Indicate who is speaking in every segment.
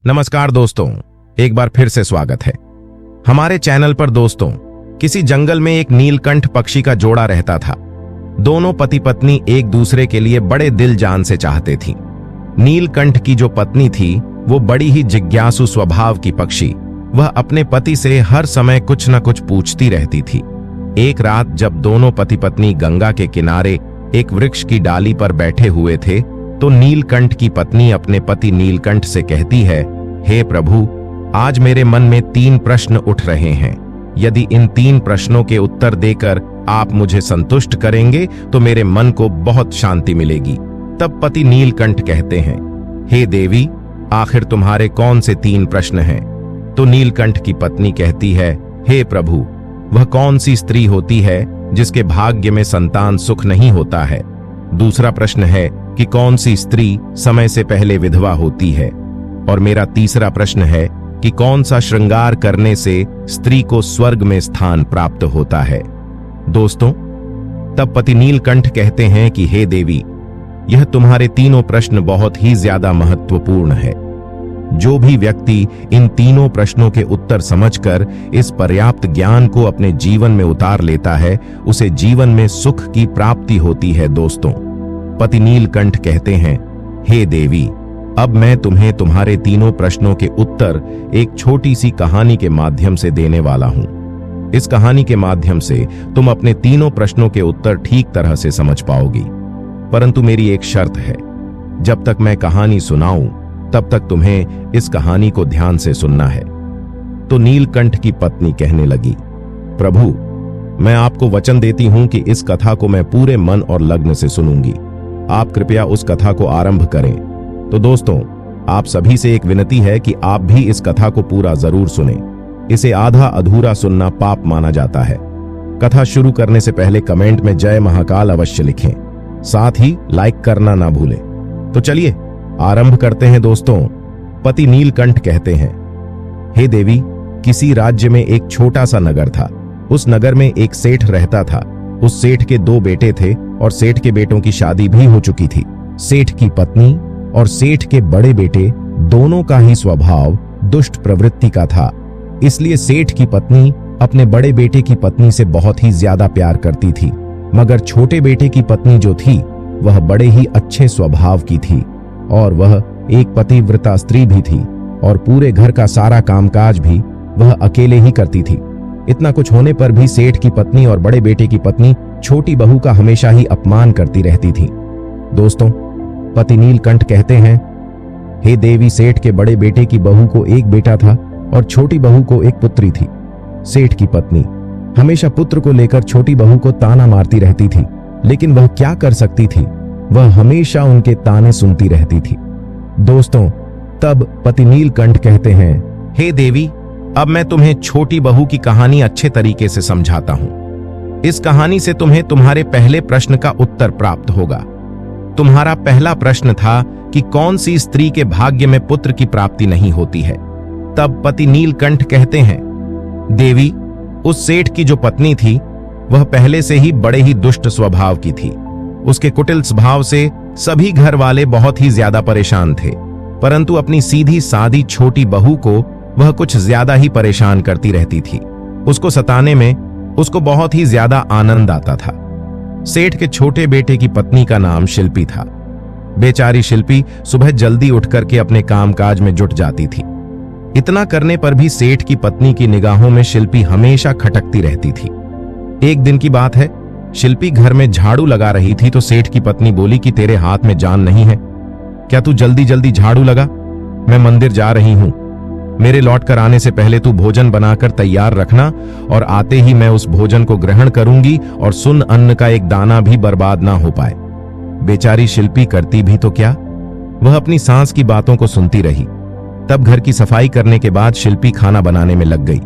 Speaker 1: नमस्कार दोस्तों, एक बार फिर से स्वागत है हमारे चैनल पर। दोस्तों, किसी जंगल में एक नीलकंठ पक्षी का जोड़ा रहता था। दोनों पति पत्नी एक दूसरे के लिए बड़े दिल जान से चाहते थी। नीलकंठ की जो पत्नी थी वो बड़ी ही जिज्ञासु स्वभाव की पक्षी। वह अपने पति से हर समय कुछ न कुछ पूछती रहती थी। एक रात जब दोनों पति पत्नी गंगा के किनारे एक वृक्ष की डाली पर बैठे हुए थे तो नीलकंठ की पत्नी अपने पति नीलकंठ से कहती है, हे प्रभु, आज मेरे मन में 3 प्रश्न उठ रहे हैं। यदि इन 3 प्रश्नों के उत्तर देकर आप मुझे संतुष्ट करेंगे तो मेरे मन को बहुत शांति मिलेगी। तब पति नीलकंठ कहते हैं, हे देवी, आखिर तुम्हारे कौन से 3 प्रश्न हैं? तो नीलकंठ की पत्नी कहती है, हे प्रभु, वह कौन सी स्त्री होती है जिसके भाग्य में संतान सुख नहीं होता है? दूसरा प्रश्न है कि कौन सी स्त्री समय से पहले विधवा होती है? और मेरा तीसरा प्रश्न है कि कौन सा श्रृंगार करने से स्त्री को स्वर्ग में स्थान प्राप्त होता है? दोस्तों, तब पति नीलकंठ कहते हैं कि हे देवी, यह तुम्हारे तीनों प्रश्न बहुत ही ज्यादा महत्वपूर्ण है। जो भी व्यक्ति इन तीनों प्रश्नों के उत्तर समझकर इस पर्याप्त ज्ञान को अपने जीवन में उतार लेता है, उसे जीवन में सुख की प्राप्ति होती है। दोस्तों, पति नीलकंठ कहते हैं, हे देवी, अब मैं तुम्हें तुम्हारे तीनों प्रश्नों के उत्तर एक छोटी सी कहानी के माध्यम से देने वाला हूं। इस कहानी के माध्यम से तुम अपने तीनों प्रश्नों के उत्तर ठीक तरह से समझ पाओगी। परंतु मेरी एक शर्त है, जब तक मैं कहानी सुनाऊं तब तक तुम्हें इस कहानी को ध्यान से सुनना है। तो नीलकंठ की पत्नी कहने लगी, प्रभु, मैं आपको वचन देती हूं कि इस कथा को मैं पूरे मन और लग्न से सुनूंगी। आप कृपया उस कथा को आरंभ करें। तो दोस्तों, आप सभी से एक विनती है कि आप भी इस कथा को पूरा जरूर सुनें। इसे आधा अधूरा सुनना पाप माना जाता है। कथा शुरू करने से पहले कमेंट में जय महाकाल अवश्य लिखें, साथ ही लाइक करना ना भूलें। तो चलिए आरंभ करते हैं। दोस्तों, पति नीलकंठ कहते हैं, हे देवी, किसी राज्य में एक छोटा सा नगर था। उस नगर में एक सेठ रहता था। उस सेठ के 2 बेटे थे और सेठ के बेटों की शादी भी हो चुकी थी। सेठ की पत्नी और सेठ के बड़े बेटे दोनों का ही स्वभाव दुष्ट प्रवृत्ति का था। इसलिए सेठ की पत्नी अपने बड़े बेटे की पत्नी से बहुत ही ज्यादा प्यार करती थी, मगर छोटे बेटे की पत्नी जो थी वह बड़े ही अच्छे स्वभाव की थी और वह एक पतिव्रता स्त्री भी थी और पूरे घर का सारा कामकाज भी वह अकेले ही करती थी। इतना कुछ होने पर भी सेठ की पत्नी और बड़े बेटे की पत्नी छोटी बहू का हमेशा ही अपमान करती रहती थी। दोस्तों, पति नीलकंठ कहते हैं, हे देवी, सेठ के बड़े बेटे की बहू को एक बेटा था और छोटी बहू को एक पुत्री थी। सेठ की पत्नी हमेशा पुत्र को लेकर छोटी बहू को ताना मारती रहती थी, लेकिन वह क्या कर सकती थी? वह हमेशा उनके ताने सुनती रहती थी। दोस्तों, तब पति नीलकंठ कहते हैं, हे देवी, अब मैं तुम्हें छोटी बहू की कहानी अच्छे तरीके से समझाता हूं। इस कहानी से तुम्हें तुम्हारे पहले प्रश्न का उत्तर प्राप्त होगा। तुम्हारा पहला प्रश्न था कि कौन सी स्त्री के भाग्य में पुत्र की प्राप्ति नहीं होती है। तब पति नीलकंठ कहते हैं, देवी, उस सेठ की जो पत्नी थी वह पहले से ही बड़े ही दुष्ट स्वभाव की थी। उसके कुटिल स्वभाव से सभी घर वाले बहुत ही ज्यादा परेशान थे, परंतु अपनी सीधी सादी छोटी बहू को वह कुछ ज्यादा ही परेशान करती रहती थी। उसको सताने में उसको बहुत ही ज्यादा आनंद आता था। सेठ के छोटे बेटे की पत्नी का नाम शिल्पी था। बेचारी शिल्पी सुबह जल्दी उठ करके अपने कामकाज में जुट जाती थी। इतना करने पर भी सेठ की पत्नी की निगाहों में शिल्पी हमेशा खटकती रहती थी। एक दिन की बात है, शिल्पी घर में झाड़ू लगा रही थी तो सेठ की पत्नी बोली कि तेरे हाथ में जान नहीं है क्या? तू जल्दी जल्दी झाड़ू लगा, मैं मंदिर जा रही हूं। मेरे लौट कर आने से पहले तू भोजन बनाकर तैयार रखना और आते ही मैं उस भोजन को ग्रहण करूंगी और सुन अन्न का एक दाना भी बर्बाद ना हो पाए। बेचारी शिल्पी करती भी तो क्या, वह अपनी सास की बातों को सुनती रही। तब घर की सफाई करने के बाद शिल्पी खाना बनाने में लग गई।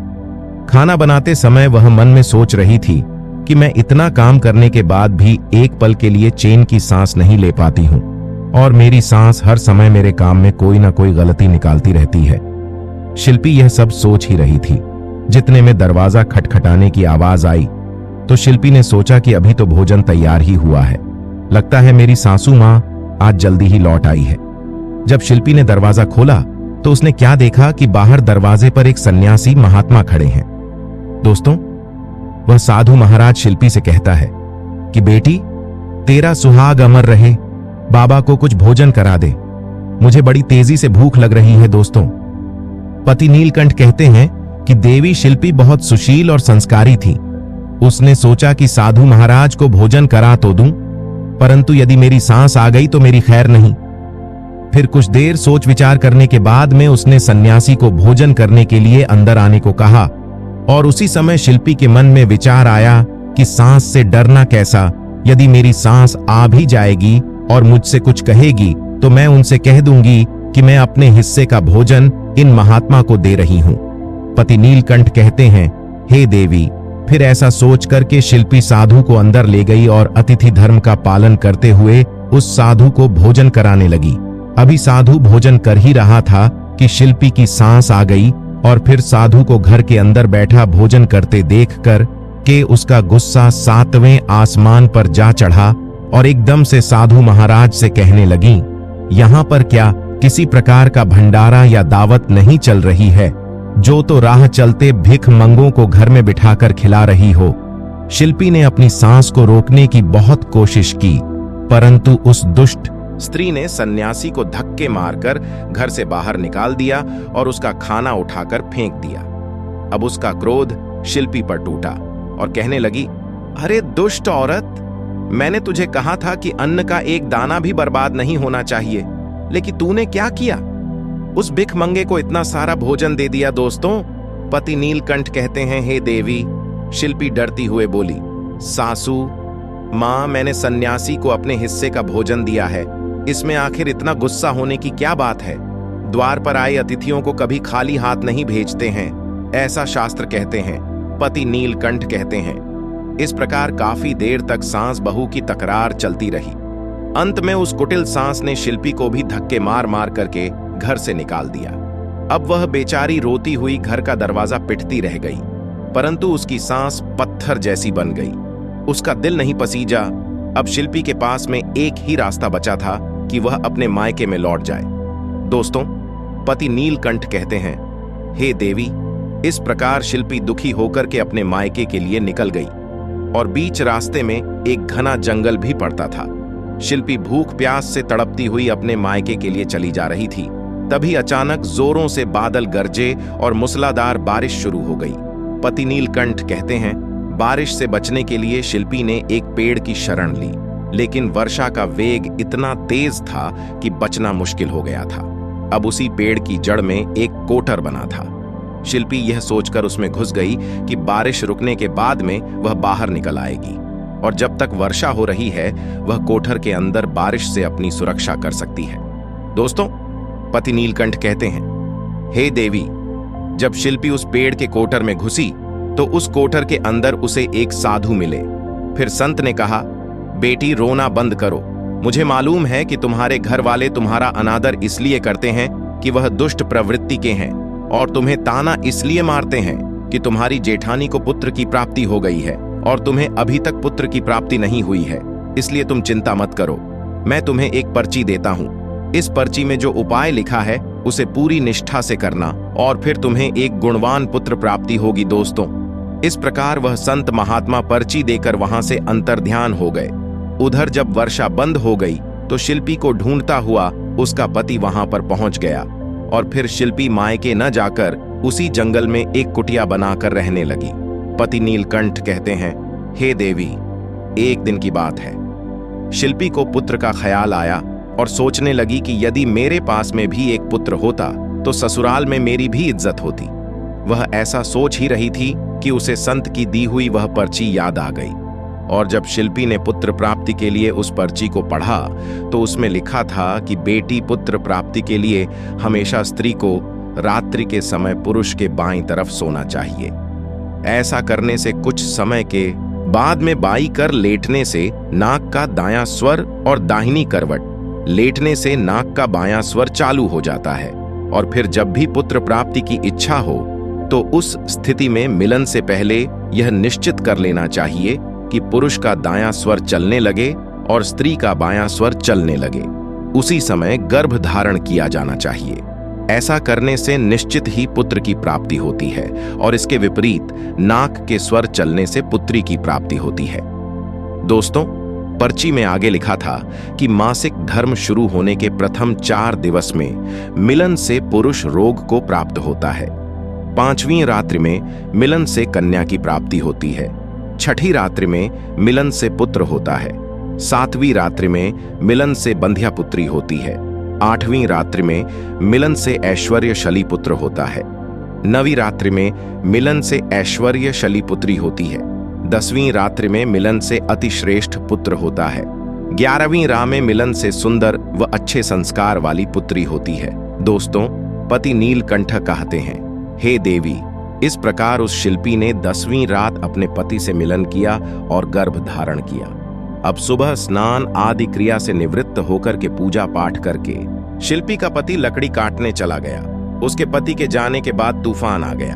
Speaker 1: खाना बनाते समय वह मन में सोच रही थी कि मैं इतना काम करने के बाद भी एक पल के लिए चैन की सांस नहीं ले पाती हूं और मेरी सांस हर समय मेरे काम में कोई ना कोई गलती निकालती रहती है। शिल्पी यह सब सोच ही रही थी। जितने में दरवाजा खटखटाने की आवाज आई तो शिल्पी ने सोचा कि अभी तो भोजन तैयार ही हुआ है, लगता है मेरी सासू मां आज जल्दी ही लौट आई है। जब शिल्पी ने दरवाजा खोला तो उसने क्या देखा कि बाहर दरवाजे पर एक सन्यासी महात्मा खड़े हैं। दोस्तों, वह साधु महाराज शिल्पी से कहता है कि बेटी, तेरा सुहाग अमर रहे, बाबा को कुछ भोजन करा दे, मुझे बड़ी तेजी से भूख लग रही है। दोस्तों, पति नीलकंठ कहते हैं कि देवी शिल्पी बहुत सुशील और संस्कारी थी। उसने सोचा कि साधु महाराज को भोजन करा तो दूं, परंतु यदि मेरी सांस आ गई तो मेरी खैर नहीं। फिर कुछ देर सोच विचार करने के बाद में उसने सन्यासी को भोजन करने के लिए अंदर आने को कहा, और उसी समय शिल्पी के मन में विचार आया कि सांस से डरना कैसा, यदि मेरी सांस आ भी जाएगी और मुझसे कुछ कहेगी तो मैं उनसे कह दूंगी कि मैं अपने हिस्से का भोजन इन महात्मा को दे रही हूं। पति नीलकंठ कहते हैं, हे देवी। फिर ऐसा सोच करके शिल्पी साधु को अंदर ले गई और अतिथि धर्म का पालन करते हुए उस साधु को भोजन कराने लगी। अभी साधु भोजन कर ही रहा था कि शिल्पी की सांस आ गई, और फिर साधु को घर के अंदर बैठा भोजन करते देखकर के उसका गुस्सा 7वें आसमान पर जा चढ़ा और एकदम से साधु महाराज से कहने लगी, यहाँ पर क्या किसी प्रकार का भंडारा या दावत नहीं चल रही है, जो तो राह चलते भिख मंगों को घर में बिठाकर खिला रही हो। शिल्पी ने अपनी सांस को रोकने की बहुत कोशिश की, परंतु उस दुष्ट स्त्री ने सन्यासी को धक्के मारकर घर से बाहर निकाल दिया और उसका खाना उठाकर फेंक दिया। अब उसका क्रोध शिल्पी पर टूटा और कहने लगी, अरे दुष्ट औरत, मैंने तुझे कहा था कि अन्न का एक दाना भी बर्बाद नहीं होना चाहिए, लेकिन तूने क्या किया? उस भिखमंगे को इतना सारा भोजन दे दिया। दोस्तों, पति नीलकंठ कहते हैं, हे देवी। शिल्पी डरती हुए बोली, सासू मां, मैंने सन्यासी को अपने हिस्से का भोजन दिया है, इसमें आखिर इतना गुस्सा होने की क्या बात है? द्वार पर आए अतिथियों को कभी खाली हाथ नहीं भेजते हैं, ऐसा शास्त्र कहते हैं। पति नीलकंठ कहते हैं, इस प्रकार काफी देर तक सास बहू की तकरार चलती रही। अंत में उस कुटिल सास ने शिल्पी को भी धक्के मार मार करके घर से निकाल दिया। अब वह बेचारी रोती हुई घर का दरवाजा पिटती रह गई, परंतु उसकी सांस पत्थर जैसी बन गई। उसका दिल नहीं पसीजा। अब शिल्पी के पास में एक ही रास्ता बचा था कि वह अपने मायके में लौट जाए। दोस्तों, पति नीलकंठ कहते हैं, हे देवी। इस प्रकार शिल्पी दुखी होकर के अपने मायके के लिए निकल गई, और बीच रास्ते में एक घना जंगल भी पड़ता था। शिल्पी भूख प्यास से तड़पती हुई अपने मायके के लिए चली जा रही थी। तभी अचानक जोरों से बादल गरजे और मूसलाधार बारिश शुरू हो गई। पति नीलकंठ कहते हैं, बारिश से बचने के लिए शिल्पी ने एक पेड़ की शरण ली, लेकिन वर्षा का वेग इतना तेज था कि बचना मुश्किल हो गया था। अब उसी पेड़ की जड़ में एक कोटर बना था। शिल्पी यह सोचकर उसमें घुस गई कि बारिश रुकने के बाद में वह बाहर निकल आएगी, और जब तक वर्षा हो रही है वह कोठर के अंदर बारिश से अपनी सुरक्षा कर सकती है। दोस्तों, पति नीलकंठ कहते हैं, हे देवी। जब शिल्पी उस पेड़ के कोठर में घुसी तो उस कोठर के अंदर उसे एक साधु मिले। फिर संत ने कहा, बेटी रोना बंद करो। मुझे मालूम है कि तुम्हारे घर वाले तुम्हारा अनादर इसलिए करते हैं कि वह दुष्ट प्रवृत्ति के हैं, और तुम्हें ताना इसलिए मारते हैं कि तुम्हारी जेठानी को पुत्र की प्राप्ति हो गई है और तुम्हें अभी तक पुत्र की प्राप्ति नहीं हुई है। इसलिए तुम चिंता मत करो। मैं तुम्हें एक पर्ची देता हूं। इस पर्ची में जो उपाय लिखा है उसे पूरी निष्ठा से करना, और फिर तुम्हें एक गुणवान पुत्र प्राप्ति होगी। दोस्तों, इस प्रकार वह संत महात्मा पर्ची देकर वहां से अंतर्ध्यान हो गए। उधर जब वर्षा बंद हो गई तो शिल्पी को ढूंढता हुआ उसका पति वहां पर पहुंच गया, और फिर शिल्पी मायके न जाकर उसी जंगल में एक कुटिया बनाकर रहने लगी। पति नीलकंठ कहते हैं, हे देवी। एक दिन की बात है, शिल्पी को पुत्र का ख्याल आया और सोचने लगी कि यदि मेरे पास में भी एक पुत्र होता तो ससुराल में मेरी भी इज्जत होती। वह ऐसा सोच ही रही थी कि उसे संत की दी हुई वह पर्ची याद आ गई, और जब शिल्पी ने पुत्र प्राप्ति के लिए उस पर्ची को पढ़ा तो उसमें लिखा था कि बेटी, पुत्र प्राप्ति के लिए हमेशा स्त्री को रात्रि के समय पुरुष के बाईं तरफ सोना चाहिए। ऐसा करने से कुछ समय के बाद में बाई कर लेटने से नाक का दायां स्वर और दाहिनी करवट लेटने से नाक का बायां स्वर चालू हो जाता है, और फिर जब भी पुत्र प्राप्ति की इच्छा हो तो उस स्थिति में मिलन से पहले यह निश्चित कर लेना चाहिए कि पुरुष का दायां स्वर चलने लगे और स्त्री का बायां स्वर चलने लगे। उसी समय गर्भ धारण किया जाना चाहिए। ऐसा करने से निश्चित ही पुत्र की प्राप्ति होती है और इसके विपरीत नाक के स्वर चलने से पुत्री की प्राप्ति होती है। दोस्तों, पर्ची में आगे लिखा था कि मासिक धर्म शुरू होने के प्रथम 4 दिवस में मिलन से पुरुष रोग को प्राप्त होता है। 5वीं रात्रि में मिलन से कन्या की प्राप्ति होती है। 6ठी रात्रि में मिलन से पुत्र होता है। 7वीं रात्रि में मिलन से बंध्या पुत्री होती है। 8वीं रात्रि में मिलन से ऐश्वर्यशाली पुत्र होता है। 9वीं रात्रि में मिलन से ऐश्वर्यशाली पुत्री होती है। 10वीं रात्रि में मिलन से अतिश्रेष्ठ पुत्र होता है। 11वीं रात में मिलन से सुंदर व अच्छे संस्कार वाली पुत्री होती है। दोस्तों, पति नीलकंठ कहते हैं, हे देवी, इस प्रकार उस शिल्पी ने 10वीं रात अपने पति से मिलन किया और गर्भ धारण किया। अब सुबह स्नान आदि क्रिया से निवृत्त होकर के पूजा पाठ करके शिल्पी का पति लकड़ी काटने चला गया। उसके पति के जाने के बाद तूफान आ गया।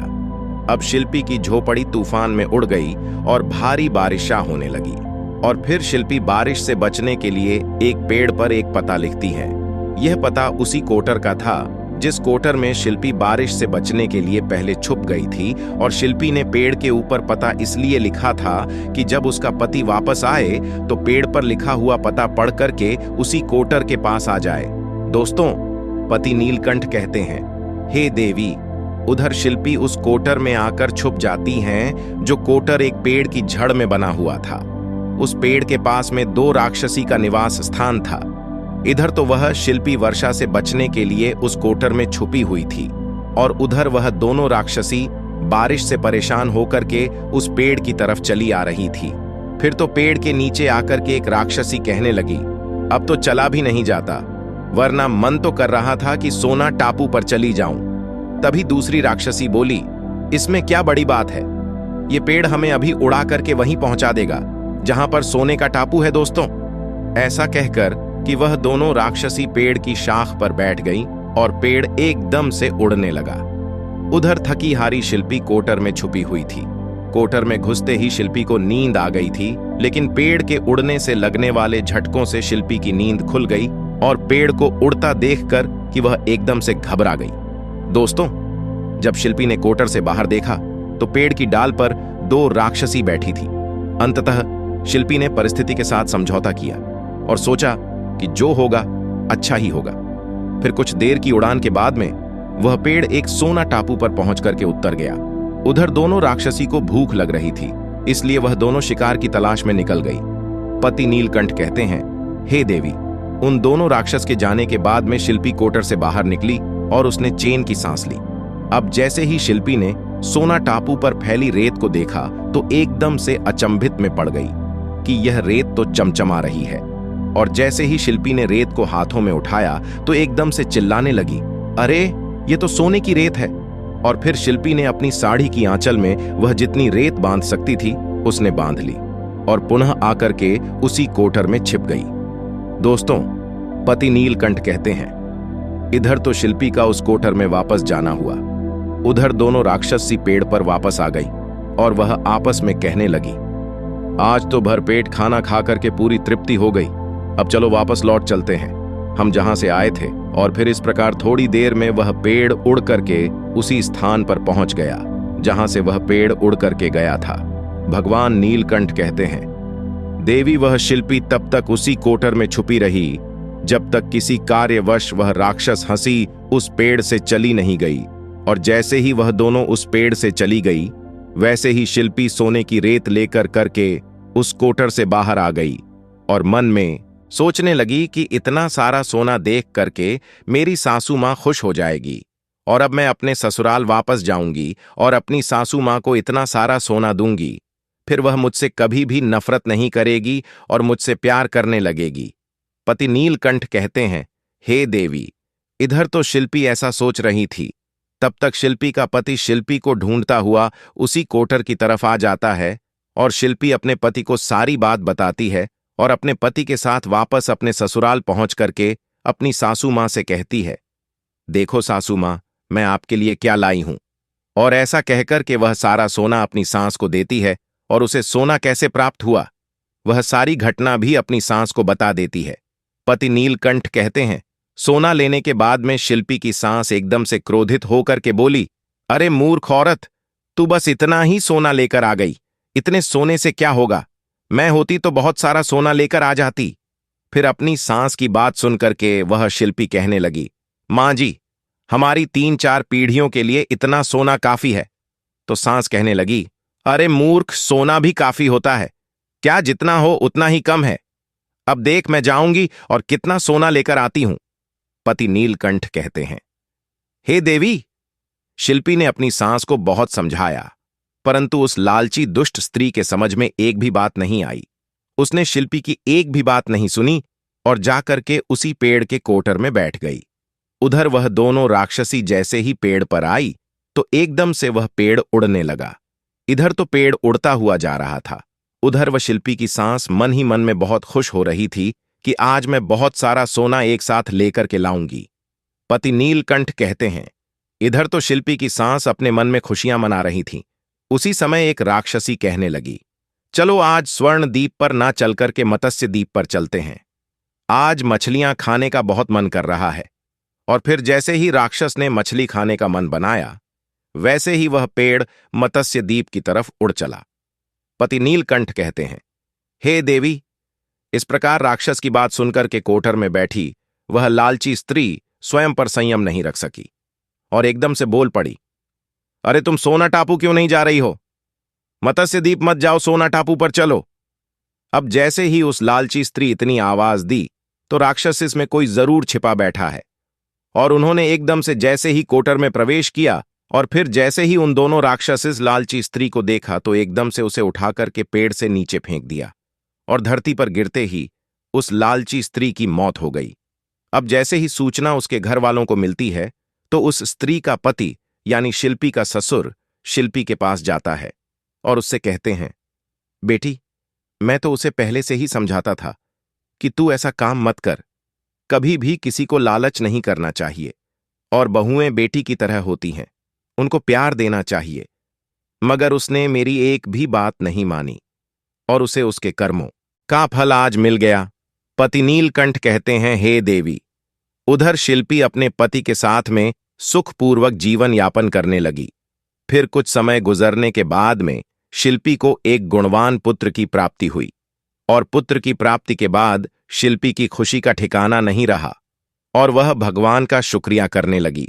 Speaker 1: अब शिल्पी की झोपड़ी तूफान में उड़ गई और भारी बारिशा होने लगी। और फिर शिल्पी बारिश से बचने के लिए एक पेड़ पर एक पता लिखती है। यह पता उसी कोटर का था जिस कोटर में शिल्पी बारिश से बचने के लिए पहले छुप गई थी। और शिल्पी ने पेड़ के ऊपर पता इसलिए लिखा था कि जब उसका पति वापस आए तो पेड़ पर लिखा हुआ पता पढ़ करके उसी कोटर के पास आ जाए। दोस्तों, पति नीलकंठ कहते हैं, हे देवी, उधर शिल्पी उस कोटर में आकर छुप जाती हैं, जो कोटर एक पेड़ की जड़ में बना हुआ था। उस पेड़ के पास में 2 राक्षसी का निवास स्थान था। इधर तो वह शिल्पी वर्षा से बचने के लिए उस कोटर में छुपी हुई थी और उधर वह दोनों राक्षसी बारिश से परेशान होकर के उस पेड़ की तरफ चली आ रही थी। फिर तो पेड़ के नीचे आकर के एक राक्षसी कहने लगी, अब तो चला भी नहीं जाता, वरना मन तो कर रहा था कि सोना टापू पर चली जाऊं। तभी दूसरी राक्षसी बोली, इसमें क्या बड़ी बात है, ये पेड़ हमें अभी उड़ा करके वहीं पहुंचा देगा जहां पर सोने का टापू है। दोस्तों, ऐसा कहकर कि वह दोनों राक्षसी पेड़ की शाख पर बैठ गईं और पेड़ एकदम से उड़ने लगा। उधर थकी हारी शिल्पी कोटर में छुपी हुई थी। कोटर में घुसते ही शिल्पी को नींद आ गई थी, लेकिन पेड़ के उड़ने से लगने वाले झटकों से शिल्पी की नींद खुल गई और पेड़ को उड़ता देखकर कि वह एकदम से घबरा गई। दोस्तों, जब शिल्पी ने कोटर से बाहर देखा तो पेड़ की डाल पर 2 राक्षसी बैठी थी। अंततः शिल्पी ने परिस्थिति के साथ समझौता किया और सोचा कि जो होगा अच्छा ही होगा। फिर कुछ देर की उड़ान के बाद में वह पेड़ एक सोना टापू पर पहुंच करके उतर गया। उधर दोनों राक्षसी को भूख लग रही थी, इसलिए वह दोनों शिकार की तलाश में निकल गई। पति नीलकंठ कहते हैं, हे देवी, उन दोनों राक्षस के जाने के बाद में शिल्पी कोटर से बाहर निकली और उसने चैन की सांस ली। अब जैसे ही शिल्पी ने सोना टापू पर फैली रेत को देखा तो एकदम से अचंभित में पड़ गई कि यह रेत तो चमचमा रही है। और जैसे ही शिल्पी ने रेत को हाथों में उठाया तो एकदम से चिल्लाने लगी, अरे ये तो सोने की रेत है। और फिर शिल्पी ने अपनी साड़ी की आंचल में वह जितनी रेत बांध सकती थी उसने बांध ली और पुनः आकर के उसी कोटर में छिप गई। दोस्तों, पति नीलकंठ कहते हैं, इधर तो शिल्पी का उस कोटर में वापस जाना हुआ। उधर दोनों राक्षसी पेड़ पर वापस आ गई और वह आपस में कहने लगी, आज तो भरपेट खाना खा करके पूरी तृप्ति हो गई, अब चलो वापस लौट चलते हैं हम जहां से आए थे। और फिर इस प्रकार थोड़ी देर में वह पेड़ उड़ करके उसी स्थान पर पहुंच गया जहां से वह पेड़ उड़ करके गया था। भगवान नीलकंठ कहते हैं, देवी, वह शिल्पी तब तक उसी कोटर में छुपी रही जब तक किसी कार्यवश वह राक्षस हंसी उस पेड़ से चली नहीं गई। और जैसे ही वह दोनों उस पेड़ से चली गई, वैसे ही शिल्पी सोने की रेत लेकर करके उस कोटर से बाहर आ गई और मन में सोचने लगी कि इतना सारा सोना देख करके मेरी सासू माँ खुश हो जाएगी और अब मैं अपने ससुराल वापस जाऊंगी और अपनी सासू माँ को इतना सारा सोना दूंगी। फिर वह मुझसे कभी भी नफरत नहीं करेगी और मुझसे प्यार करने लगेगी। पति नीलकंठ कहते हैं, हे देवी, इधर तो शिल्पी ऐसा सोच रही थी, तब तक शिल्पी का पति शिल्पी को ढूंढता हुआ उसी कोटर की तरफ आ जाता है और शिल्पी अपने पति को सारी बात बताती है और अपने पति के साथ वापस अपने ससुराल पहुंच करके अपनी सासू माँ से कहती है, देखो सासू माँ, मैं आपके लिए क्या लाई हूं। और ऐसा कहकर के वह सारा सोना अपनी सास को देती है और उसे सोना कैसे प्राप्त हुआ वह सारी घटना भी अपनी सास को बता देती है। पति नीलकंठ कहते हैं, सोना लेने के बाद में शिल्पी की सांस एकदम से क्रोधित होकर के बोली, अरे मूर्ख औरत, तू बस इतना ही सोना लेकर आ गई। इतने सोने से क्या होगा? मैं होती तो बहुत सारा सोना लेकर आ जाती। फिर अपनी सांस की बात सुनकर के वह शिल्पी कहने लगी, मां जी, हमारी 3-4 पीढ़ियों के लिए इतना सोना काफी है। तो सांस कहने लगी, अरे मूर्ख, सोना भी काफी होता है क्या? जितना हो उतना ही कम है। अब देख, मैं जाऊंगी और कितना सोना लेकर आती हूं। पति नीलकंठ कहते हैं, हे देवी। शिल्पी ने अपनी सांस को बहुत समझाया, परंतु उस लालची दुष्ट स्त्री के समझ में एक भी बात नहीं आई। उसने शिल्पी की एक भी बात नहीं सुनी और जाकर के उसी पेड़ के कोटर में बैठ गई। उधर वह दोनों राक्षसी जैसे ही पेड़ पर आई तो एकदम से वह पेड़ उड़ने लगा। इधर तो पेड़ उड़ता हुआ जा रहा था, उधर वह शिल्पी की सांस मन ही मन में बहुत खुश हो रही थी कि आज मैं बहुत सारा सोना एक साथ लेकर के लाऊंगी। पति नीलकंठ कहते हैं, इधर तो शिल्पी की सांस अपने मन में खुशियां मना रही थी। उसी समय एक राक्षसी कहने लगी, चलो आज स्वर्ण द्वीप पर ना चलकर के मत्स्य द्वीप पर चलते हैं। आज मछलियां खाने का बहुत मन कर रहा है। और फिर जैसे ही राक्षस ने मछली खाने का मन बनाया, वैसे ही वह पेड़ मत्स्य द्वीप की तरफ उड़ चला। पति नीलकंठ कहते हैं, हे देवी। इस प्रकार राक्षस की बात सुनकर के कोठर में बैठी वह लालची स्त्री स्वयं पर संयम नहीं रख सकी और एकदम से बोल पड़ी, अरे तुम सोना टापू क्यों नहीं जा रही हो? मत्स्य द्वीप मत जाओ, सोना टापू पर चलो। अब जैसे ही उस लालची स्त्री इतनी आवाज दी तो राक्षस इसमें कोई जरूर छिपा बैठा है। और उन्होंने एकदम से जैसे ही कोटर में प्रवेश किया और फिर जैसे ही उन दोनों राक्षस इस लालची स्त्री को देखा तो एकदम से उसे उठाकर के पेड़ से नीचे फेंक दिया और धरती पर गिरते ही उस लालची स्त्री की मौत हो गई। अब जैसे ही सूचना उसके घर वालों को मिलती है तो उस स्त्री का पति यानी शिल्पी का ससुर शिल्पी के पास जाता है और उससे कहते हैं, बेटी, मैं तो उसे पहले से ही समझाता था कि तू ऐसा काम मत कर। कभी भी किसी को लालच नहीं करना चाहिए और बहुएं बेटी की तरह होती हैं, उनको प्यार देना चाहिए। मगर उसने मेरी एक भी बात नहीं मानी और उसे उसके कर्मों का फल आज मिल गया। पति नीलकंठ कहते हैं, हे देवी। उधर शिल्पी अपने पति के साथ में सुखपूर्वक जीवन यापन करने लगी। फिर कुछ समय गुजरने के बाद में शिल्पी को एक गुणवान पुत्र की प्राप्ति हुई और पुत्र की प्राप्ति के बाद शिल्पी की खुशी का ठिकाना नहीं रहा और वह भगवान का शुक्रिया करने लगी।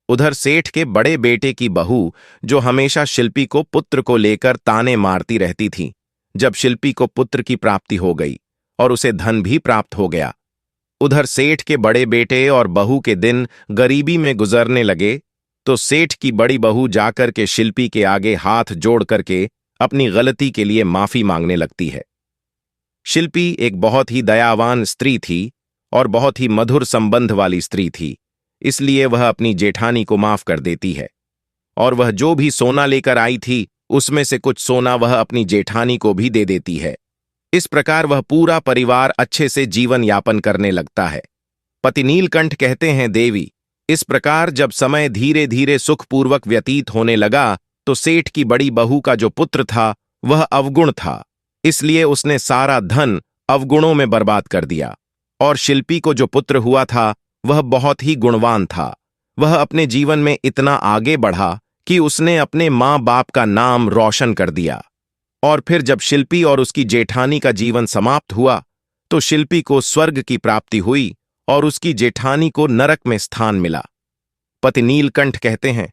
Speaker 1: उधर सेठ के बड़े बेटे की बहू, जो हमेशा शिल्पी को पुत्र को लेकर ताने मारती रहती थी, जब शिल्पी को पुत्र की प्राप्ति हो गई और उसे धन भी प्राप्त हो गया, उधर सेठ के बड़े बेटे और बहू के दिन गरीबी में गुजरने लगे तो सेठ की बड़ी बहू जाकर के शिल्पी के आगे हाथ जोड़ करके अपनी गलती के लिए माफी मांगने लगती है। शिल्पी एक बहुत ही दयावान स्त्री थी और बहुत ही मधुर संबंध वाली स्त्री थी, इसलिए वह अपनी जेठानी को माफ कर देती है और वह जो भी सोना लेकर आई थी उसमें से कुछ सोना वह अपनी जेठानी को भी दे देती है। इस प्रकार वह पूरा परिवार अच्छे से जीवन यापन करने लगता है। पति नीलकंठ कहते हैं, देवी, इस प्रकार जब समय धीरे धीरे सुखपूर्वक व्यतीत होने लगा तो सेठ की बड़ी बहू का जो पुत्र था वह अवगुण था, इसलिए उसने सारा धन अवगुणों में बर्बाद कर दिया। और शिल्पी को जो पुत्र हुआ था वह बहुत ही गुणवान था। वह अपने जीवन में इतना आगे बढ़ा कि उसने अपने माँ बाप का नाम रोशन कर दिया। और फिर जब शिल्पी और उसकी जेठानी का जीवन समाप्त हुआ तो शिल्पी को स्वर्ग की प्राप्ति हुई और उसकी जेठानी को नरक में स्थान मिला। पति नीलकंठ कहते हैं,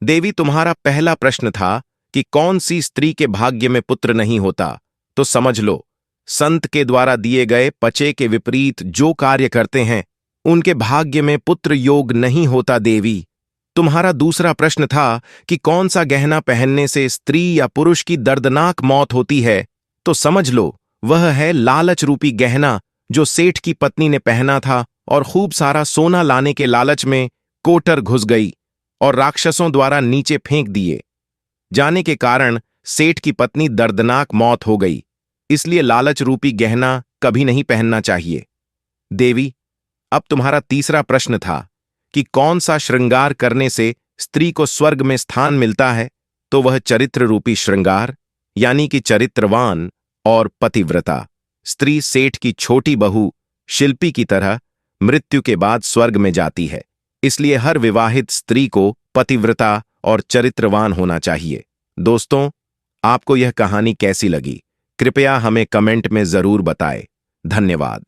Speaker 1: देवी, तुम्हारा पहला प्रश्न था कि कौन सी स्त्री के भाग्य में पुत्र नहीं होता, तो समझ लो, संत के द्वारा दिए गए पचे के विपरीत जो कार्य करते हैं उनके भाग्य में पुत्र योग नहीं होता। देवी, तुम्हारा दूसरा प्रश्न था कि कौन सा गहना पहनने से स्त्री या पुरुष की दर्दनाक मौत होती है, तो समझ लो, वह है लालच रूपी गहना जो सेठ की पत्नी ने पहना था और खूब सारा सोना लाने के लालच में कोटर घुस गई और राक्षसों द्वारा नीचे फेंक दिए जाने के कारण सेठ की पत्नी दर्दनाक मौत हो गई। इसलिए लालच रूपी गहना कभी नहीं पहनना चाहिए। देवी, अब तुम्हारा तीसरा प्रश्न था कि कौन सा श्रृंगार करने से स्त्री को स्वर्ग में स्थान मिलता है, तो वह चरित्र रूपी श्रृंगार यानी कि चरित्रवान और पतिव्रता स्त्री सेठ की छोटी बहू शिल्पी की तरह मृत्यु के बाद स्वर्ग में जाती है। इसलिए हर विवाहित स्त्री को पतिव्रता और चरित्रवान होना चाहिए। दोस्तों, आपको यह कहानी कैसी लगी? कृपया हमें कमेंट में जरूर बताएं। धन्यवाद।